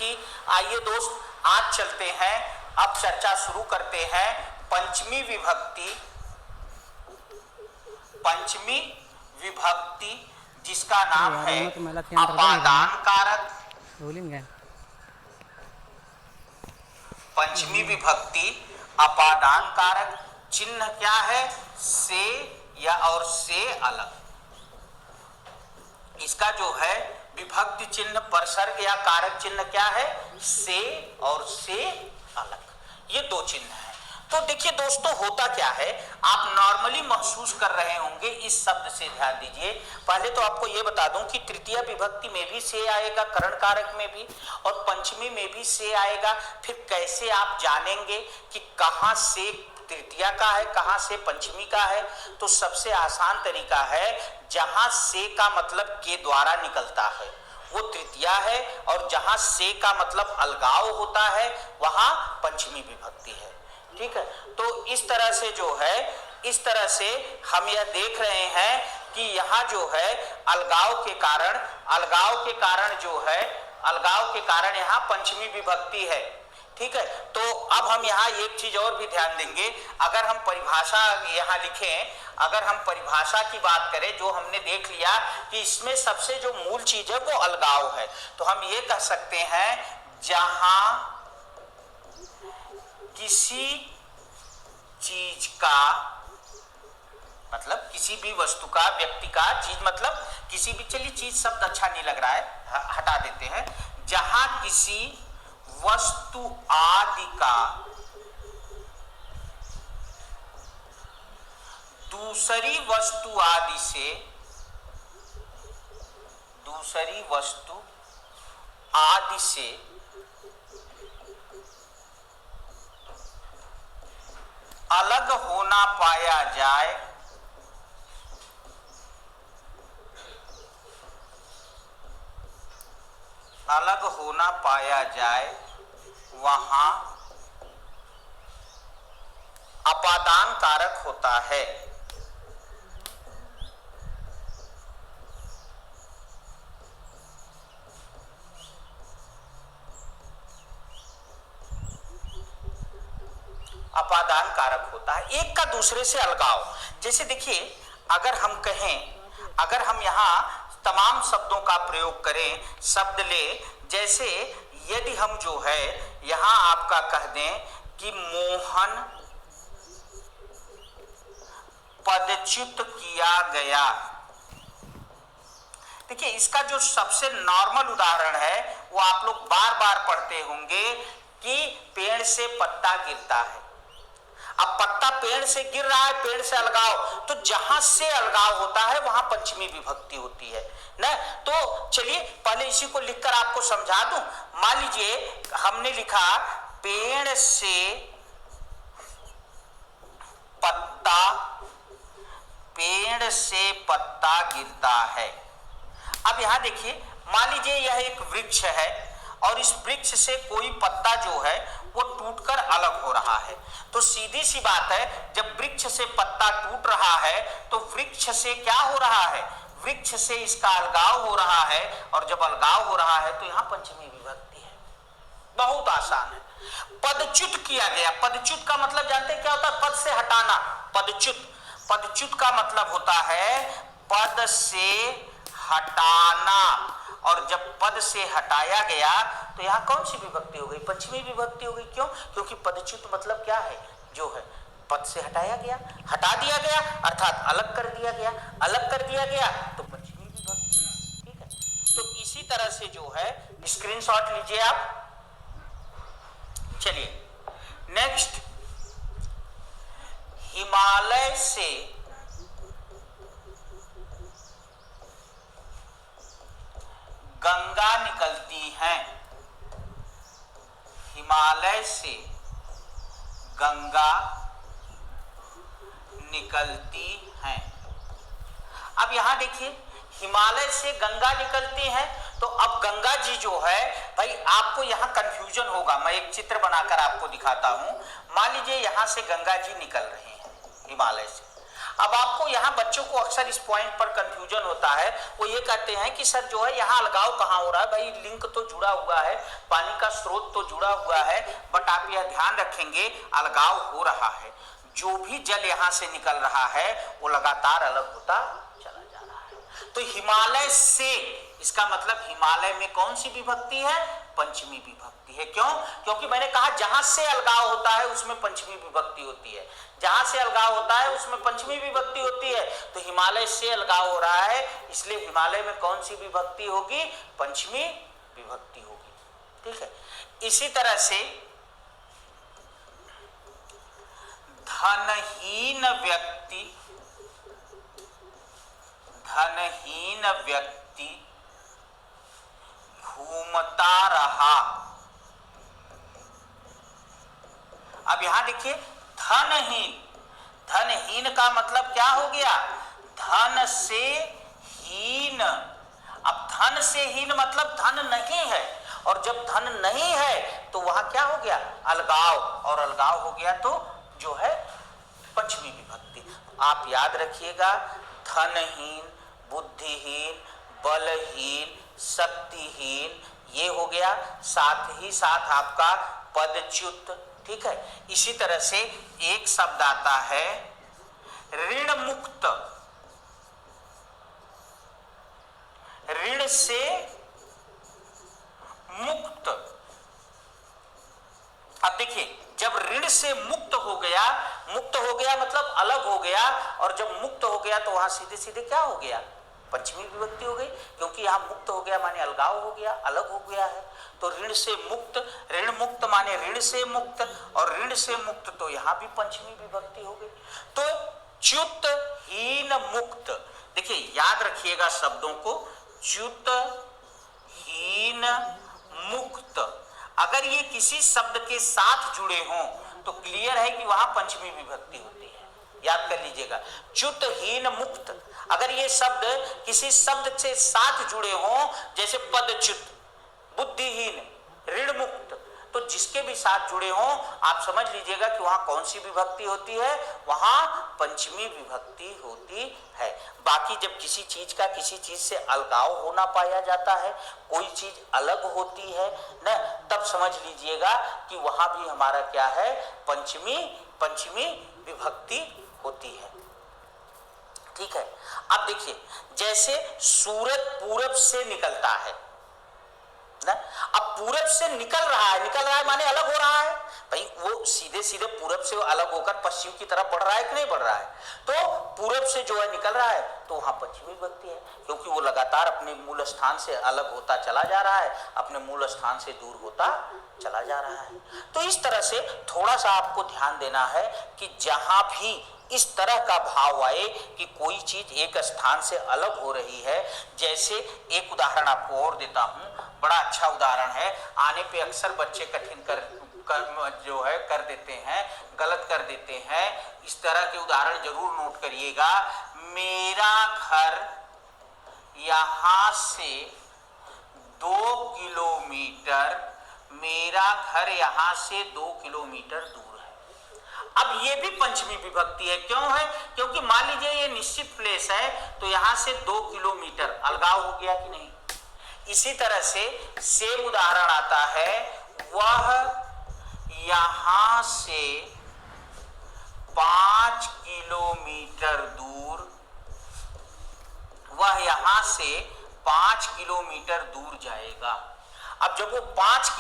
की। आइए दोस्त, आज चलते हैं, अब चर्चा शुरू करते हैं पंचमी विभक्ति, पंचमी विभक्ति जिसका नाम है अपादान कारक। पंचमी विभक्ति अपादान कारक, चिन्ह क्या है, से या और से अलग। इसका जो है विभक्ति चिन्ह परसर्ग या कारक चिन्ह क्या है, से और से अलग, ये दो चिन्ह हैं। तो देखिए दोस्तों, होता क्या है, आप नॉर्मली महसूस कर रहे होंगे इस शब्द से, ध्यान दीजिए। पहले तो आपको ये बता दूं कि तृतीय विभक्ति में भी से आएगा, करण कारक में भी, और पंचमी में भी से आएगा। फिर कैसे आप जानेंगे कि कहां से तृतीया का है, कहां से पंचमी का है? तो सबसे आसान तरीका है, जहां से का मतलब के द्वारा निकलता है वो तृतीया है, और जहां से का मतलब अलगाव होता है वहां पंचमी विभक्ति है। ठीक है, तो इस तरह से जो है, इस तरह से हम यह देख रहे हैं कि यहाँ जो है अलगाव के कारण, अलगाव के कारण जो है, अलगाव के कारण यहाँ पंचमी विभक्ति है। ठीक है, तो अब हम यहाँ एक चीज और भी ध्यान देंगे। अगर हम परिभाषा यहाँ लिखें, अगर हम परिभाषा की बात करें, जो हमने देख लिया कि इसमें सबसे जो मूल चीज है वो अलगाव है, तो हम ये कह सकते हैं जहां किसी चीज का, मतलब किसी भी वस्तु का, व्यक्ति का, चीज मतलब किसी भी, चलिए चीज शब्द अच्छा नहीं लग रहा है, हटा देते हैं। जहां किसी वस्तु आदि का दूसरी वस्तु आदि से, दूसरी वस्तु आदि से अलग होना पाया जाए, अलग होना पाया जाए, वहां अपादान कारक होता है। अपादान कारक होता है, एक का दूसरे से अलगाव। जैसे देखिए, अगर हम कहें, अगर हम यहाँ तमाम शब्दों का प्रयोग करें, शब्द ले, जैसे यदि हम जो है यहाँ आपका कह दें कि मोहन पदच्युत किया गया। देखिए, इसका जो सबसे नॉर्मल उदाहरण है वो आप लोग बार बार पढ़ते होंगे कि पेड़ से पत्ता गिरता है। अब पत्ता पेड़ से गिर रहा है, पेड़ से अलगाव, तो जहां से अलगाव होता है वहां पंचमी विभक्ति होती है ना। तो चलिए पहले इसी को लिखकर आपको समझा दूं। मान लीजिए हमने लिखा पेड़ से पत्ता, पेड़ से पत्ता गिरता है। अब यहां देखिए, मान लीजिए यह एक वृक्ष है और इस वृक्ष से कोई पत्ता जो है वो टूटकर अलग हो रहा है। तो सीधी सी बात है, जब वृक्ष से पत्ता टूट रहा है तो वृक्ष से क्या हो रहा है, वृक्ष से इसका अलगाव हो रहा है, और जब अलगाव हो रहा है तो यहाँ पंचमी विभक्ति है। बहुत आसान है। पदच्युत किया गया, पदच्युत का मतलब जानते हैं क्या होता है, पद से हटाना। पदच्युत, पदच्युत का मतलब होता है पद से हटाना, और जब पद से हटाया गया तो यहाँ कौन सी विभक्ति हो गई, पंचमी विभक्ति हो गई। क्यों? क्योंकि पदच्युत मतलब क्या है, जो है पद से हटाया गया, हटा दिया गया अर्थात अलग कर दिया गया, अलग कर दिया गया तो पंचमी विभक्ति। ठीक है, तो इसी तरह से जो है स्क्रीनशॉट लीजिए आप। चलिए नेक्स्ट, हिमालय से गंगा निकलती है, हिमालय से गंगा निकलती हैं। अब यहां देखिए, हिमालय से गंगा निकलती हैं, तो अब गंगा जी जो है, भाई आपको यहां कंफ्यूजन होगा, मैं एक चित्र बनाकर आपको दिखाता हूं। मान लीजिए यहां से गंगा जी निकल रहे हैं हिमालय से। अब आपको यहाँ बच्चों को अक्सर इस पॉइंट पर कंफ्यूजन होता है, वो ये कहते हैं कि सर जो है यहाँ अलगाव कहाँ हो रहा है, भाई लिंक तो जुड़ा हुआ है, पानी का स्रोत तो जुड़ा हुआ है, बट आप यह ध्यान रखेंगे अलगाव हो रहा है, जो भी जल यहाँ से निकल रहा है वो लगातार अलग होता चला जा रहा है। तो हिमालय से, इसका मतलब हिमालय में कौन सी विभक्ति है, पंचमी विभक्ति है। क्यों? क्योंकि मैंने कहा जहां से अलगाव होता है उसमें पंचमी विभक्ति होती है, जहां से अलगाव होता है उसमें पंचमी विभक्ति होती है। तो हिमालय से अलगाव हो रहा है, इसलिए हिमालय में कौन सी विभक्ति होगी, पंचमी विभक्ति होगी। ठीक है। इसी तरह से धनहीन व्यक्ति घूमता रहा। अब यहां देखिए धनहीन का मतलब क्या हो गया, धन से हीन। अब धन से हीन मतलब धन नहीं है, और जब धन नहीं है तो वहां क्या हो गया, अलगाव, और अलगाव हो गया तो जो है पंचमी विभक्ति। आप याद रखिएगा, धनहीन, बुद्धिहीन, बलहीन, शक्तिहीन, ये हो गया, साथ ही साथ आपका पदच्युत। ठीक है। इसी तरह से एक शब्द आता है ऋण मुक्त, ऋण से मुक्त। अब देखिए, जब ऋण से मुक्त हो गया मतलब अलग हो गया, और जब मुक्त हो गया तो वहां सीधे सीधे क्या हो गया, पंचमी विभक्ति हो गई, क्योंकि यहां मुक्त हो गया माने अलगाव हो गया, अलग हो गया है। तो ऋण से मुक्त, ऋण मुक्त माने ऋण से मुक्त, और ऋण से मुक्त तो यहां भी पंचमी विभक्ति हो गई। तो च्युत हीन मुक्त, देखिए याद रखिएगा शब्दों को, च्युत हीन मुक्त। अगर ये किसी शब्द के साथ जुड़े हों तो क्लियर है कि वहां पंचमी विभक्ति होती है, याद कर लीजिएगा। च्युत हीन मुक्त, अगर ये शब्द किसी शब्द से साथ जुड़े हों, जैसे पदच्युत, बुद्धिहीन, ऋण मुक्त, तो जिसके भी साथ जुड़े हों आप समझ लीजिएगा कि वहां कौन सी विभक्ति होती है, वहां पंचमी विभक्ति होती है। बाकी जब किसी चीज का किसी चीज से अलगाव होना पाया जाता है, कोई चीज अलग होती है ना, तब समझ लीजिएगा कि वहां भी हमारा क्या है, पंचमी विभक्ति होती है। ठीक है। अब देखिए, जैसे सूरज पूरब से निकलता है ना, अब पूरब से निकल रहा है माने अलग हो रहा है, भाई वो सीधे सीधे पूरब से अलग होकर पश्चिम की तरफ बढ़ रहा है कि नहीं बढ़ रहा है, तो पूरब से जो है निकल रहा है तो वहां पंचमी विभक्ति है, क्योंकि वो लगातार अपने मूल स्थान से अलग होता चला जा रहा है, अपने मूल स्थान से दूर होता चला जा रहा है। तो इस तरह से थोड़ा सा आपको ध्यान देना है कि जहां भी इस तरह का भाव आए कि कोई चीज एक स्थान से अलग हो रही है, जैसे एक उदाहरण आपको और देता हूं, बड़ा अच्छा उदाहरण है, आने पे अक्सर बच्चे कठिन कर देते हैं, गलत कर देते हैं। इस तरह के उदाहरण जरूर नोट करिएगा। मेरा घर यहां से 2 किलोमीटर, मेरा घर यहां से 2 किलोमीटर दूर है। अब ये भी पंचमी विभक्ति है, क्यों है, क्योंकि मान लीजिए ये निश्चित प्लेस है, तो यहां से 2 किलोमीटर अलगाव हो गया कि नहीं। इसी तरह से सेम उदाहरण आता है, वह यहां से 5 किलोमीटर दूर, वह यहां से 5 किलोमीटर दूर जाएगा। अब जब वो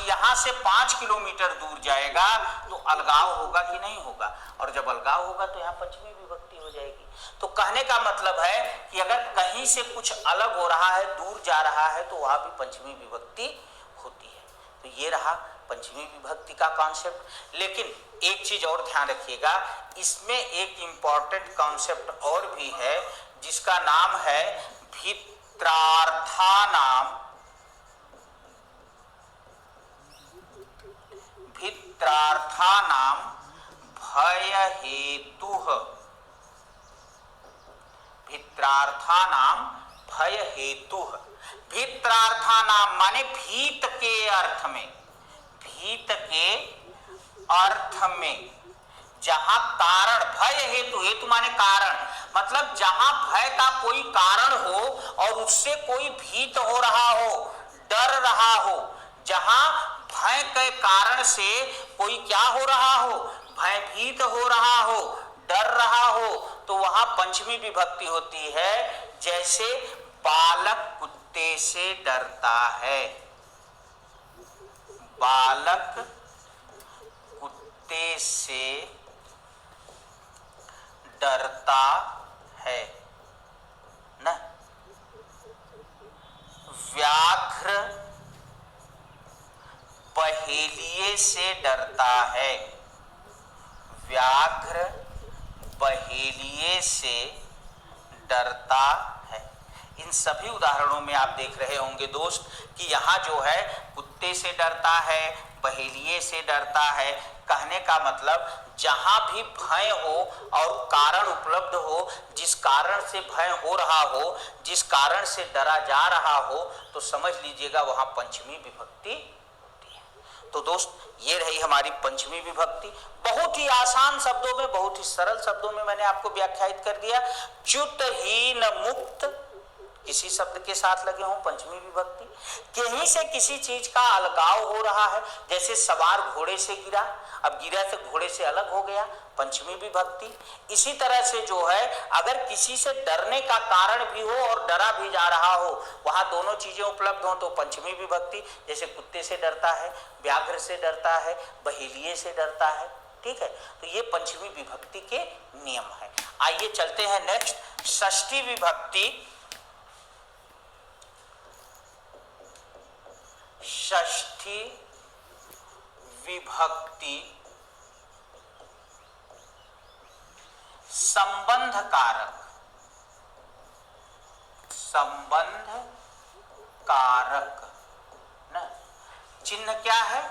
यहां से 5 किलोमीटर दूर जाएगा तो अलगाव होगा कि नहीं होगा, और जब अलगाव होगा तो यहाँ पंचमी विभक्ति हो जाएगी। तो कहने का मतलब है कि अगर कहीं से कुछ अलग हो रहा है, दूर जा रहा है, तो वहां भी पंचमी विभक्ति होती है। तो ये रहा पंचमी विभक्ति का कॉन्सेप्ट। लेकिन एक चीज और ध्यान रखिएगा, इसमें एक इंपॉर्टेंट कॉन्सेप्ट और भी है जिसका नाम है भित्रार्थानाम, भित्रार्थानाम भय हेतुः, भित्रार्थानाम भय हेतुः। भित्रार्थानाम माने भीत के अर्थ में, भीत के अर्थ में, जहां कारण, भय हेतु, हेतु माने कारण, मतलब जहां भय का कोई कारण हो और उससे कोई भीत हो रहा हो, डर रहा हो, जहां भय के कारण से कोई क्या हो रहा हो, भयभीत हो रहा हो, डर रहा हो, तो वहां पंचमी विभक्ति होती है। जैसे बालक कुत्ते से डरता है, बालक कुत्ते से डरता है ना। व्याघ्र पहेलिये से डरता है, व्याघ्र पहेलिये से डरता है। इन सभी उदाहरणों में आप देख रहे होंगे दोस्त कि यहाँ जो है कुत्ते से डरता है, पहेलिये से डरता है। कहने का मतलब जहां भी भय हो और कारण उपलब्ध हो, जिस कारण से भय हो रहा हो, जिस कारण से डरा जा रहा हो, तो समझ लीजिएगा वहां पंचमी विभक्ति होती है। तो दोस्त ये रही हमारी पंचमी विभक्ति। बहुत ही आसान शब्दों में, बहुत ही सरल शब्दों में मैंने आपको व्याख्यायित कर दिया। च्युतहीन मुक्त किसी शब्द के साथ लगे हों पंचमी विभक्ति, कहीं से किसी चीज का अलगाव हो रहा है, जैसे सवार घोड़े से गिरा, अब गिरा से घोड़े से अलग हो गया, पंचमी विभक्ति। इसी तरह से जो है अगर किसी से डरने का कारण भी हो और डरा भी जा रहा हो, वहां दोनों चीजें उपलब्ध हो तो पंचमी विभक्ति। जैसे कुत्ते से डरता है, व्याघ्र से डरता है, बहेलिये से डरता है, ठीक है। तो ये पंचमी विभक्ति के नियम है। आइए चलते हैं नेक्स्ट, षष्ठी विभक्ति। षष्ठी विभक्ति संबंध कारक, संबंध कारक ना। चिन्ह क्या है,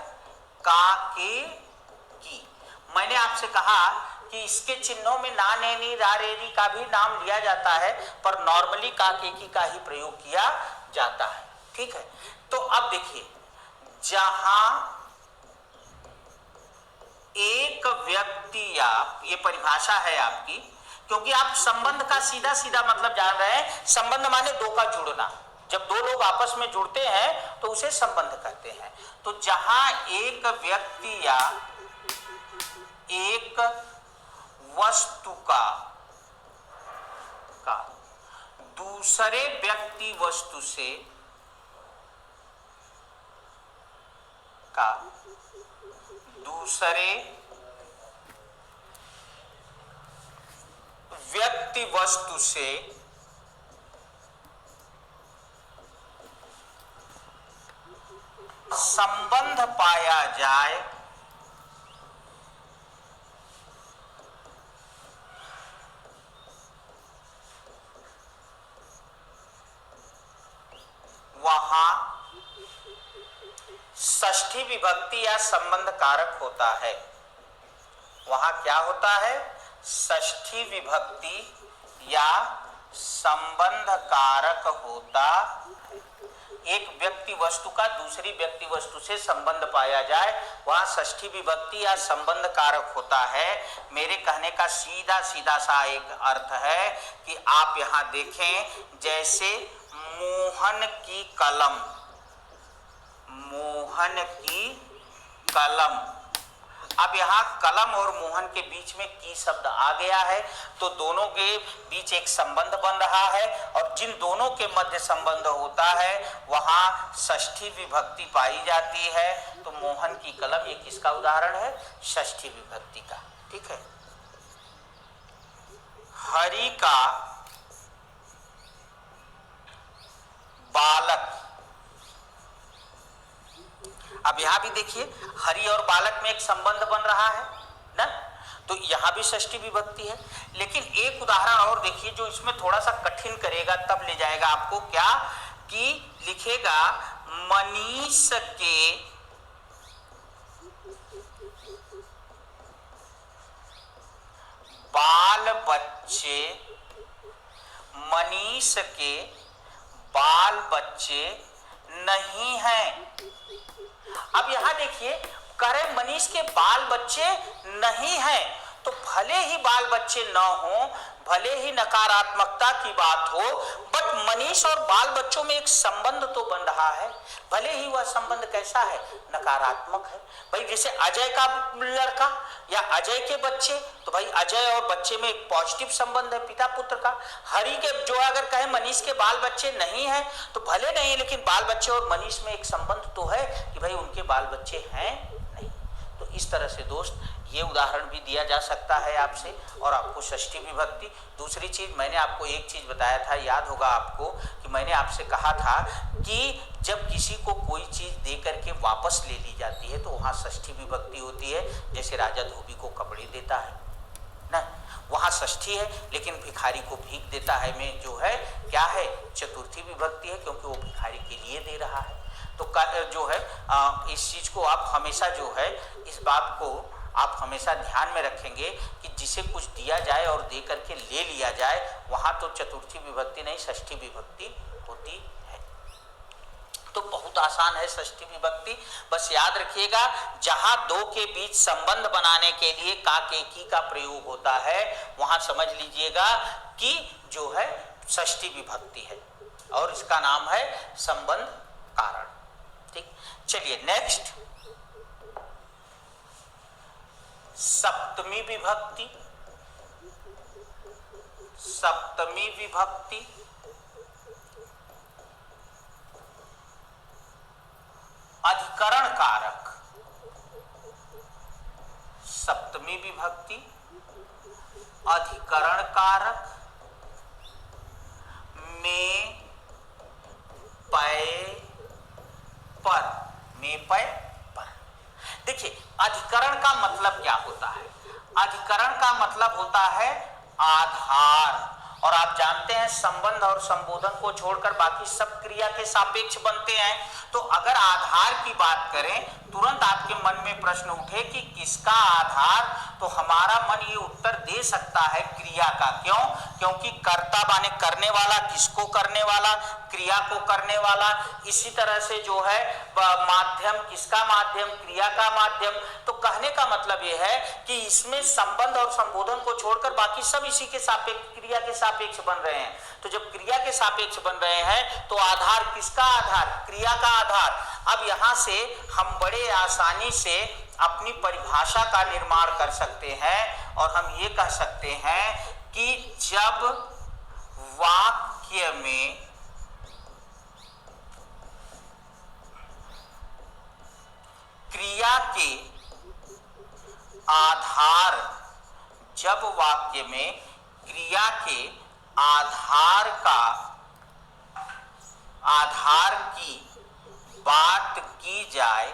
का, के, की। मैंने आपसे कहा कि इसके चिन्हों में ना, नैनी, रा, रेरी का भी नाम लिया जाता है, पर नॉर्मली का, के, की का ही प्रयोग किया जाता है, ठीक है। तो अब देखिए, जहां एक व्यक्ति या, ये परिभाषा है आपकी, क्योंकि आप संबंध का सीधा सीधा मतलब जान रहे हैं। संबंध माने दो का जुड़ना, जब दो लोग आपस में जुड़ते हैं तो उसे संबंध कहते हैं। तो जहां एक व्यक्ति या एक वस्तु का दूसरे व्यक्ति वस्तु से दूसरे व्यक्ति वस्तु से संबंध पाया जाए, वहां षष्ठी विभक्ति या संबंध कारक होता है। वहां क्या होता है, षष्ठी विभक्ति या संबंध कारक होता है। एक व्यक्ति वस्तु का दूसरी व्यक्ति वस्तु से संबंध पाया जाए, वहां षष्ठी विभक्ति या संबंध कारक होता है। मेरे कहने का सीधा सीधा सा एक अर्थ है कि आप यहां देखें, जैसे मोहन की कलम, मोहन की कलम। अब यहाँ कलम और मोहन के बीच में की शब्द आ गया है, तो दोनों के बीच एक संबंध बन रहा है, और जिन दोनों के मध्य संबंध होता है वहां षष्ठी विभक्ति पाई जाती है। तो मोहन की कलम, ये किसका उदाहरण है, षष्ठी विभक्ति का, ठीक है। हरि का बालक, अब यहां भी देखिए हरि और बालक में एक संबंध बन रहा है ना, तो यहां भी षष्ठी विभक्ति है। लेकिन एक उदाहरण और देखिए जो इसमें थोड़ा सा कठिन करेगा, तब ले जाएगा आपको क्या, कि लिखेगा मनीष के बाल बच्चे, मनीष के बाल बच्चे नहीं हैं। अब यहां देखिए, कह रहे मनीष के बाल बच्चे नहीं हैं, तो भले ही बाल बच्चे न हो, भले ही नकारात्मकता की बात हो, बट मनीष और बाल बच्चों में एक संबंध तो बन रहा है, भले ही वह संबंध कैसा है, नकारात्मक है। भाई जैसे अजय का लड़का या अजय के बच्चे, तो भाई अजय और बच्चे में एक पॉजिटिव संबंध है पिता पुत्र का। हरि के जो अगर कहे मनीष के बाल बच्चे नहीं है तो भले नहीं, लेकिन बाल बच्चे और मनीष में एक संबंध तो है कि भाई उनके बाल बच्चे हैं नहीं। तो इस तरह से दोस्त ये उदाहरण भी दिया जा सकता है आपसे, और आपको षष्ठी विभक्ति। दूसरी चीज मैंने आपको एक चीज बताया था, याद होगा आपको कि मैंने आपसे कहा था कि जब किसी को कोई चीज दे करके वापस ले ली जाती है तो वहां षष्ठी विभक्ति होती है। जैसे राजा धोबी को कपड़े देता है ना, वहां षष्ठी है, लेकिन भिखारी को भीख देता है में जो है क्या है, चतुर्थी विभक्ति है, क्योंकि वो भिखारी के लिए दे रहा है। तो जो है इस चीज को आप हमेशा जो है, इस बात को आप हमेशा ध्यान में रखेंगे कि जिसे कुछ दिया जाए और दे करके ले लिया जाए, वहां तो चतुर्थी विभक्ति नहीं षष्ठी विभक्ति होती है। तो बहुत आसान है षष्ठी विभक्ति। बस याद रखिएगा, जहां दो के बीच संबंध बनाने के लिए का के की का प्रयोग होता है, वहां समझ लीजिएगा कि जो है षष्ठी विभक्ति है, और इसका नाम है संबंध कारण। ठीक, चलिए नेक्स्ट, सप्तमी विभक्ति। सप्तमी विभक्ति अधिकरण कारक। सप्तमी विभक्ति अधिकरण कारक में पय पर, में पय पर। देखिए अधिकरण का मतलब क्या होता है, अधिकरण का मतलब होता है आधार, और आप जानते हैं संबंध और संबोधन को छोड़कर बाकी सब क्रिया के सापेक्ष बनते हैं। तो अगर आधार की बात करें, तुरंत आपके मन में प्रश्न उठे कि किसका आधार, तो हमारा मन ये उत्तर दे सकता है क्रिया का। क्यों? क्योंकि कर्ता माने करने वाला, किसको करने वाला, क्रिया को करने वाला। इसी तरह से जो है माध्यम, किसका माध्यम, क्रिया का माध्यम। तो कहने का मतलब यह है कि इसमें संबंध और संबोधन को छोड़कर बाकी सब इसी के सापेक्ष, क्रिया के सापेक्ष बन रहे हैं। तो जब क्रिया के सापेक्ष बन रहे हैं तो आधार किसका आधार, क्रिया का आधार। अब यहां से हम बड़े आसानी से अपनी परिभाषा का निर्माण कर सकते हैं, और हम ये कह सकते हैं कि जब वाक्य में क्रिया के आधार, जब वाक्य में क्रिया के आधार का, आधार की बात की जाए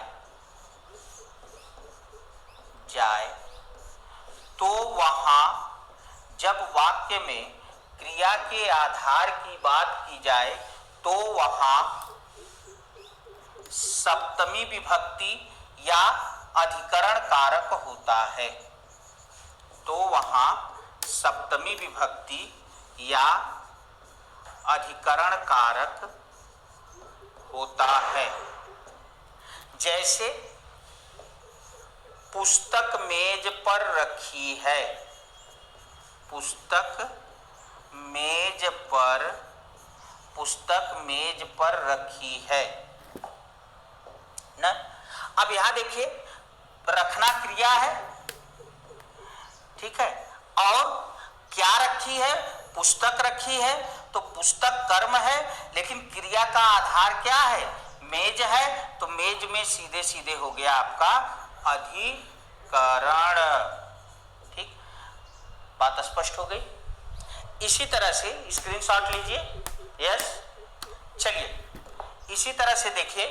तो वहां, जब वाक्य में क्रिया के आधार की बात की जाए तो वहां सप्तमी विभक्ति या अधिकरण कारक होता है। तो वहां सप्तमी विभक्ति या अधिकरण कारक होता है। जैसे पुस्तक मेज पर रखी है, पुस्तक मेज पर, पुस्तक मेज पर रखी है ना। अब यहां देखिए, रखना क्रिया है, ठीक है, और क्या रखी है, पुस्तक रखी है। तो पुस्तक कर्म है, लेकिन क्रिया का आधार क्या है, मेज है। तो मेज में सीधे सीधे हो गया आपका अधिकरण। ठीक, बात स्पष्ट हो गई। इसी तरह से स्क्रीनशॉट लीजिए, यस। चलिए इसी तरह से देखिए,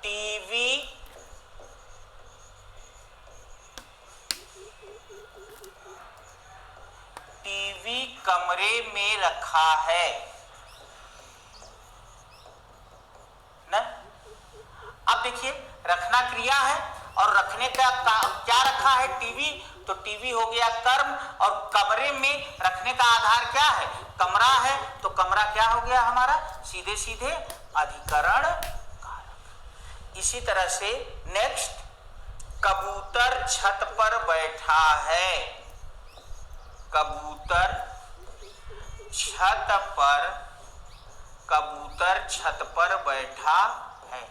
टीवी कमरे में रखा है ना। अब देखिए, रखना क्रिया है और रखने का क्या रखा है, टीवी। तो टीवी हो गया कर्म, और कमरे में रखने का आधार क्या है, कमरा है। तो कमरा क्या हो गया हमारा, सीधे सीधे अधिकरण कारक। इसी तरह से नेक्स्ट, कबूतर छत पर बैठा है, कबूतर छत पर, कबूतर छत पर बैठा है।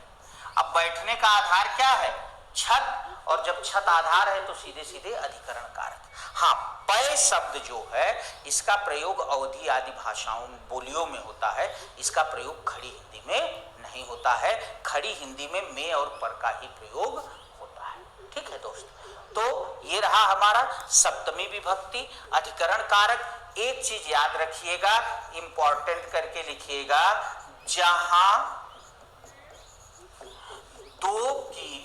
अब बैठने का आधार क्या है? छत, और जब छत आधार है तो सीधे सीधे अधिकरण कारक। हाँ, पय शब्द जो है इसका प्रयोग अवधी आदि भाषाओं बोलियों में होता है, इसका प्रयोग खड़ी हिंदी में नहीं होता है। खड़ी हिंदी में में और पर का ही प्रयोग होता है। ठीक है दोस्त, तो ये रहा हमारा सप्तमी विभक्ति अधिकरण कारक। एक चीज याद रखिएगा, इंपॉर्टेंट करके लिखिएगा, जहां दो की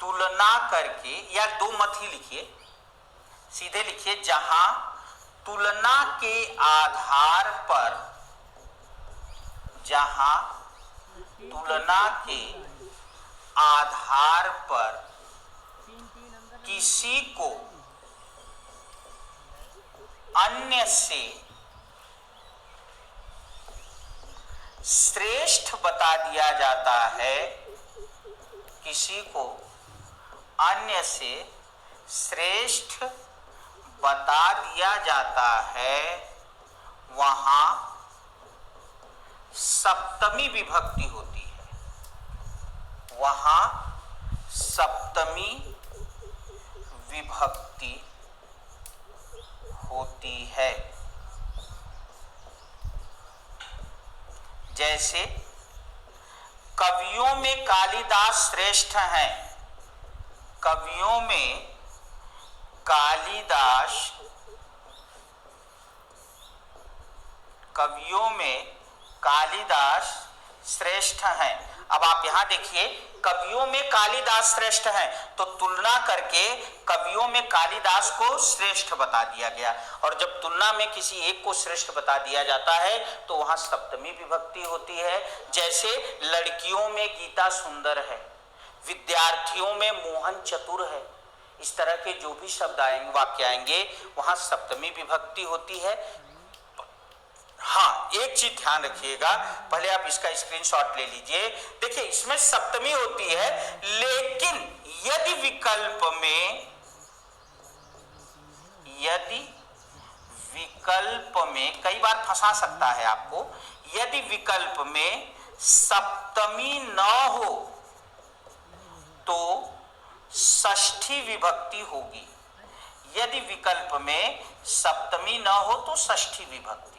तुलना करके, या दो मत ही लिखिए, सीधे लिखिए, जहां तुलना के आधार पर, जहां तुलना के आधार पर किसी को अन्य से श्रेष्ठ बता दिया जाता है, किसी को अन्य से श्रेष्ठ बता दिया जाता है, वहां सप्तमी विभक्ति होती है, वहां सप्तमी विभक्ति होती है। जैसे कवियों में कालिदास श्रेष्ठ हैं, कवियों में कालिदास, कवियों में कालिदास श्रेष्ठ हैं। अब आप यहां देखिए, कवियों में कालिदास श्रेष्ठ हैं, तो तुलना करके कवियों में कालिदास को श्रेष्ठ बता दिया गया, और जब तुलना में किसी एक को श्रेष्ठ बता दिया जाता है तो वहां सप्तमी विभक्ति होती है। जैसे लड़कियों में गीता सुंदर है, विद्यार्थियों में मोहन चतुर है, इस तरह के जो भी शब्द आएंगे, वाक्य आएंगे, वहां सप्तमी विभक्ति होती है। हाँ, एक चीज ध्यान रखिएगा, पहले आप इसका स्क्रीनशॉट ले लीजिए। देखिए, इसमें सप्तमी होती है, लेकिन यदि विकल्प में, यदि विकल्प में कई बार फंसा सकता है आपको, यदि विकल्प में सप्तमी न हो तो षष्ठी विभक्ति होगी। यदि विकल्प में सप्तमी न हो तो षष्ठी विभक्ति।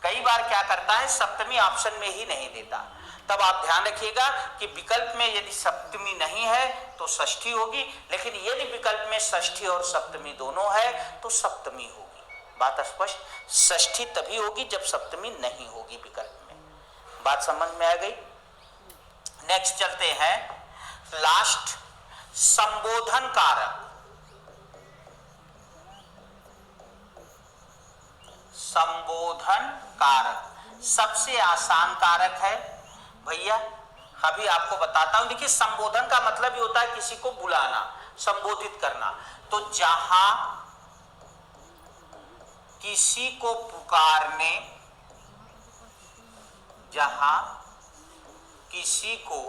कई बार क्या करता है, सप्तमी ऑप्शन में ही नहीं देता, तब आप ध्यान रखिएगा कि विकल्प में यदि सप्तमी नहीं है तो षष्ठी होगी, लेकिन यदि विकल्प में षष्ठी और सप्तमी दोनों है तो सप्तमी होगी। बात स्पष्ट? षष्ठी तभी होगी जब सप्तमी नहीं होगी विकल्प में। बात समझ में आ गई? नेक्स्ट चलते हैं, लास्ट, संबोधन कारक। संबोधन कारक सबसे आसान कारक है भैया, अभी आपको बताता हूं। देखिए, संबोधन का मतलब ये होता है किसी को बुलाना, संबोधित करना। तो जहां किसी को पुकारने, जहां किसी को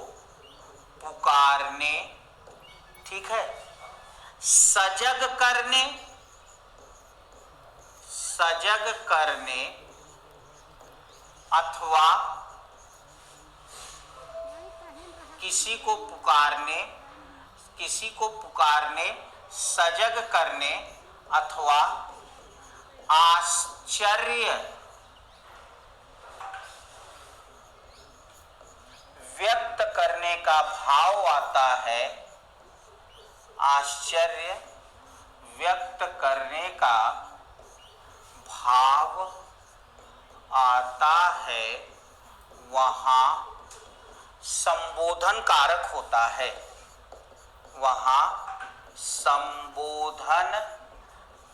पुकारने, ठीक है, सजग करने, सजग करने, अथवा किसी को पुकारने, किसी को पुकारने, सजग करने, अथवा आश्चर्य व्यक्त करने का भाव आता है, आश्चर्य व्यक्त करने का भाव आता है, वहां संबोधन कारक होता है, वहां संबोधन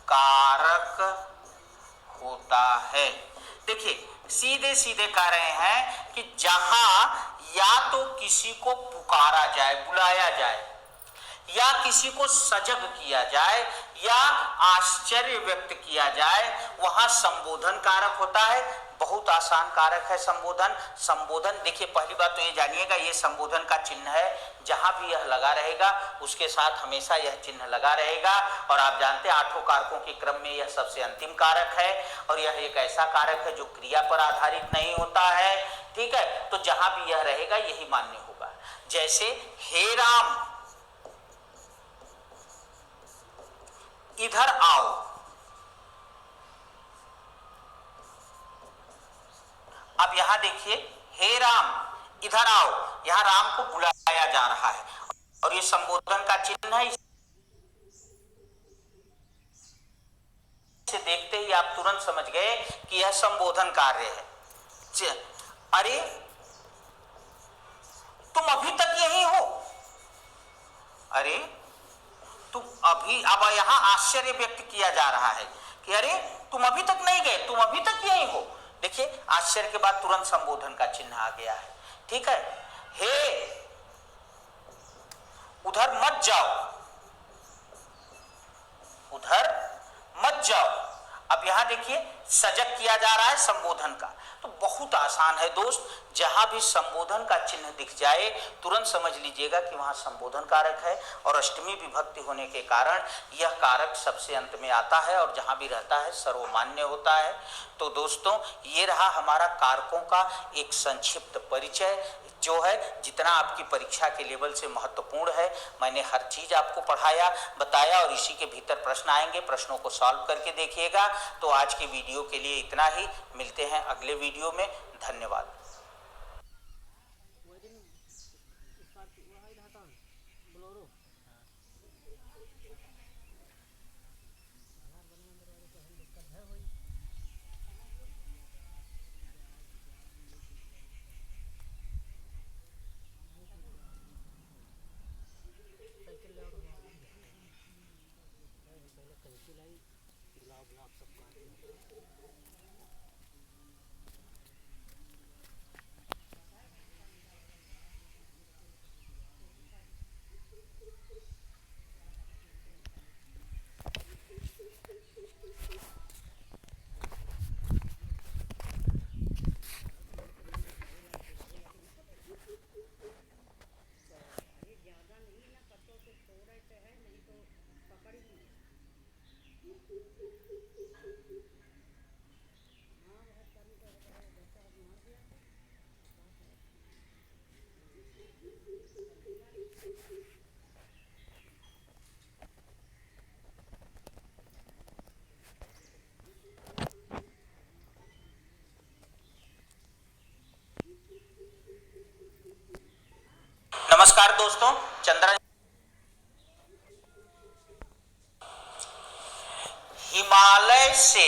कारक होता है। देखिए, सीधे सीधे कह रहे हैं कि जहां या तो किसी को पुकारा जाए, बुलाया जाए, या किसी को सजग किया जाए, या आश्चर्य व्यक्त किया जाए, वहां संबोधन कारक होता है। बहुत आसान कारक है संबोधन। संबोधन देखिए, पहली बात तो ये जानिएगा, ये संबोधन का चिन्ह है, जहां भी यह लगा रहेगा उसके साथ हमेशा यह चिन्ह लगा रहेगा। और आप जानते हैं 8 कारकों के क्रम में यह सबसे अंतिम कारक है, और यह एक ऐसा कारक है जो क्रिया पर आधारित नहीं होता है। ठीक है, तो जहां भी यह रहेगा यही मान्य होगा। जैसे हे राम इधर आओ, अब यहां देखिए हे राम इधर आओ, यहां राम को बुलाया जा रहा है और ये संबोधन का चिन्ह है। इसे देखते ही आप तुरंत समझ गए कि यह संबोधन कार्य है। अरे तुम अभी तक यही हो, अरे तुम अभी, अब यहां आश्चर्य व्यक्त किया जा रहा है कि अरे तुम अभी तक नहीं गए, तुम अभी तक यही हो। देखिए आश्चर्य के बाद तुरंत संबोधन का चिन्ह आ गया है। ठीक है, हे उधर मत जाओ, उधर मत जाओ। अब यहां देखिए सजग किया जा रहा है संबोधन का। तो बहुत आसान है दोस्त, जहां भी संबोधन का चिन्ह दिख जाए तुरंत समझ लीजिएगा कि वहां संबोधन कारक है, और अष्टमी विभक्ति होने के कारण यह कारक सबसे अंत में आता है और जहां भी रहता है सर्वमान्य होता है। तो दोस्तों ये रहा हमारा कारकों का एक संक्षिप्त परिचय, जो है जितना आपकी परीक्षा के लेवल से महत्वपूर्ण है। मैंने हर चीज आपको पढ़ाया, बताया, और इसी के भीतर प्रश्न आएंगे, प्रश्नों को सॉल्व करके देखिएगा। तो आज के वीडियो के लिए इतना ही, मिलते हैं अगले वीडियो में। धन्यवाद। नमस्कार दोस्तों, चंद्रा हिमालय से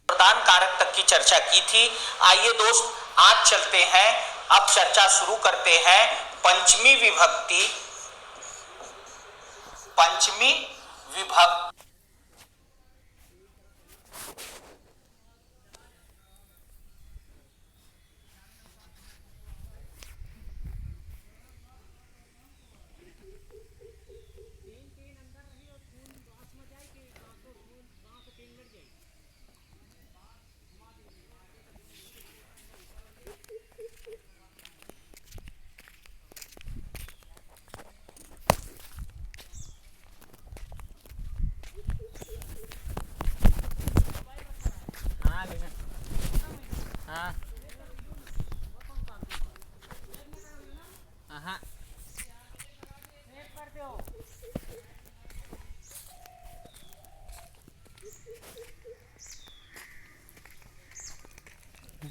प्रधान कारक तक की चर्चा की थी। आइए दोस्त आज चलते हैं, अब चर्चा शुरू करते हैं पंचमी विभक्ति। पंचमी विभक्ति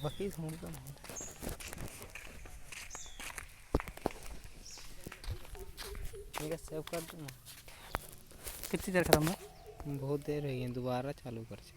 वही ठीक है, सेव कर दूँ। कितनी देर खत्म है? बहुत देर हो गई, दोबारा चालू कर सकते।